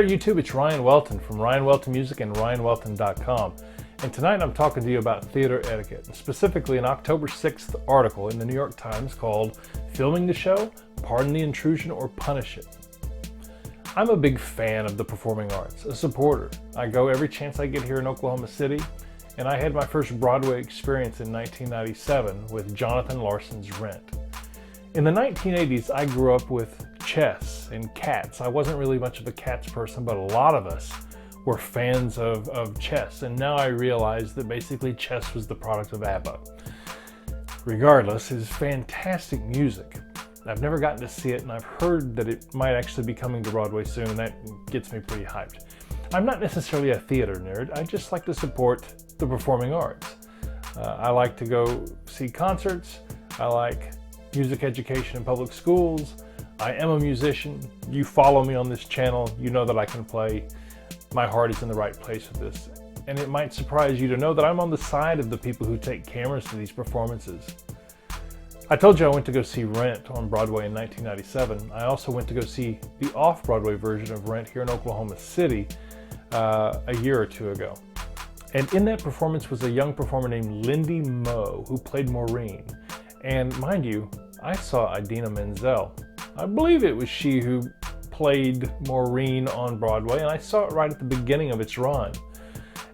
YouTube, it's Ryan Welton from Ryan Welton Music and RyanWelton.com. And tonight I'm talking to you about theater etiquette, and specifically an October 6th article in the New York Times called Filming the Show, Pardon the Intrusion or Punish It. I'm a big fan of the performing arts, a supporter. I go every chance I get here in Oklahoma City, and I had my first Broadway experience in 1997 with Jonathan Larson's Rent. In the 1980s, I grew up with chess and Cats. I wasn't really much of a Cats person, but a lot of us were fans of chess, and now I realize that basically chess was the product of ABBA. Regardless, it's fantastic music. I've never gotten to see it, and I've heard that it might actually be coming to Broadway soon, and that gets me pretty hyped. I'm not necessarily a theater nerd. I just like to support the performing arts. I like to go see concerts. I like music education in public schools. I am a musician. You follow me on this channel, you know that I can play. My heart is in the right place with this. And it might surprise you to know that I'm on the side of the people who take cameras to these performances. I told you I went to go see Rent on Broadway in 1997. I also went to go see the off-Broadway version of Rent here in Oklahoma City a year or two ago. And in that performance was a young performer named Lindy Moe, who played Maureen. And mind you, I saw Idina Menzel. I believe it was she who played Maureen on Broadway, and I saw it right at the beginning of its run.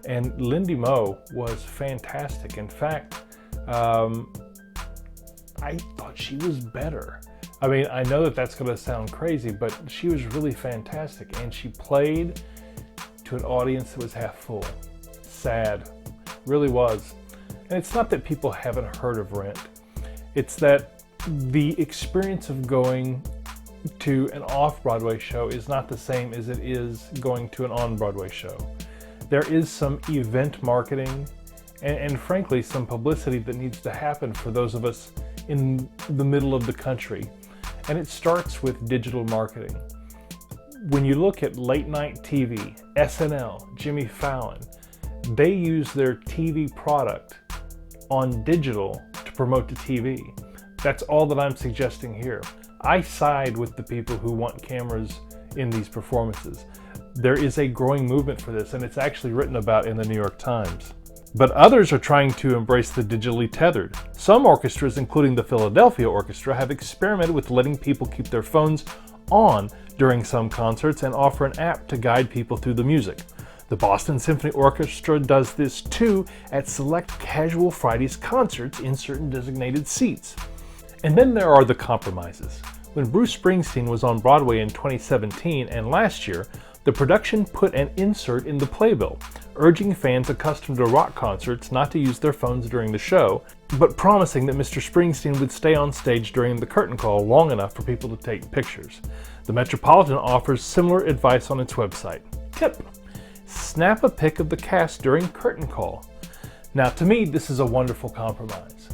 And Lindy Moe was fantastic. In fact, I thought she was better. I mean, I know that that's going to sound crazy, but she was really fantastic, and she played to an audience that was half full. Sad, really was. And it's not that people haven't heard of Rent. It's that the experience of going to an off-Broadway show is not the same as it is going to an on-Broadway show. There is some event marketing and frankly some publicity that needs to happen for those of us in the middle of the country. And it starts with digital marketing. When you look at late night TV, SNL, Jimmy Fallon, they use their TV product on digital to promote to TV. That's all that I'm suggesting here. I side with the people who want cameras in these performances. There is a growing movement for this, and it's actually written about in the New York Times. But others are trying to embrace the digitally tethered. Some orchestras, including the Philadelphia Orchestra, have experimented with letting people keep their phones on during some concerts and offer an app to guide people through the music. The Boston Symphony Orchestra does this too at select Casual Fridays concerts in certain designated seats. And then there are the compromises. When Bruce Springsteen was on Broadway in 2017 and last year, the production put an insert in the playbill, urging fans accustomed to rock concerts not to use their phones during the show, but promising that Mr. Springsteen would stay on stage during the curtain call long enough for people to take pictures. The Metropolitan offers similar advice on its website. Tip: snap a pic of the cast during curtain call. Now, to me, this is a wonderful compromise.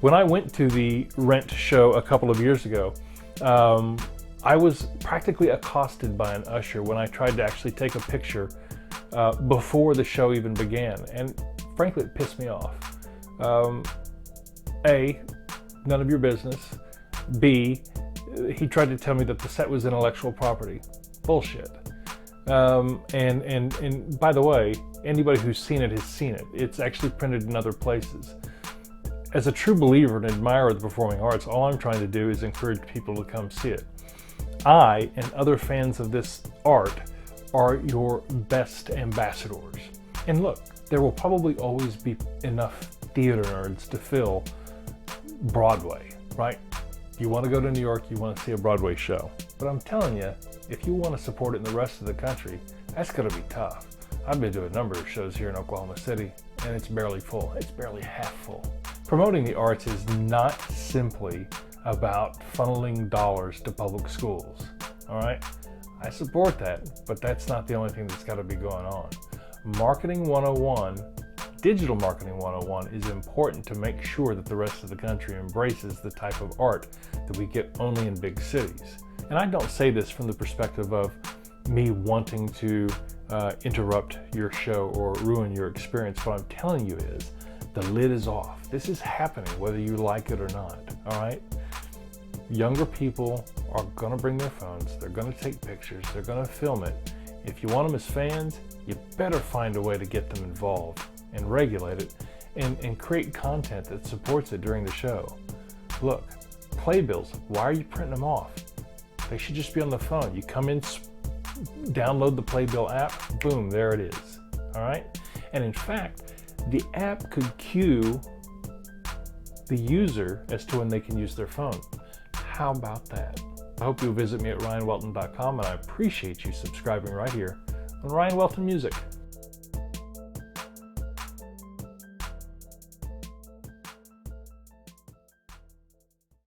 When I went to the Rent show a couple of years ago, I was practically accosted by an usher when I tried to actually take a picture before the show even began, and frankly, it pissed me off. A, none of your business. B, he tried to tell me that the set was intellectual property. Bullshit. And by the way, anybody who's seen it has seen it. It's actually printed in other places. As a true believer and admirer of the performing arts, all I'm trying to do is encourage people to come see it. I and other fans of this art are your best ambassadors. And look, there will probably always be enough theater nerds to fill Broadway, right? You want to go to New York, you want to see a Broadway show. But I'm telling you, if you want to support it in the rest of the country, that's going to be tough. I've been to a number of shows here in Oklahoma City, and it's barely full. It's barely half full. Promoting the arts is not simply about funneling dollars to public schools, all right? I support that, but that's not the only thing that's got to be going on. Marketing 101, digital marketing 101 is important to make sure that the rest of the country embraces the type of art that we get only in big cities. And I don't say this from the perspective of me wanting to interrupt your show or ruin your experience. What I'm telling you is the lid is off. This is happening whether you like it or not, all right? Younger people are gonna bring their phones, they're gonna take pictures, they're gonna film it. If you want them as fans, you better find a way to get them involved and regulate it and create content that supports it during the show. Look, playbills, why are you printing them off? They should just be on the phone. You come in, download the Playbill app, boom, there it is. All right? And in fact, the app could cue the user as to when they can use their phone. How about that? I hope you'll visit me at ryanwelton.com, and I appreciate you subscribing right here on Ryan Welton Music.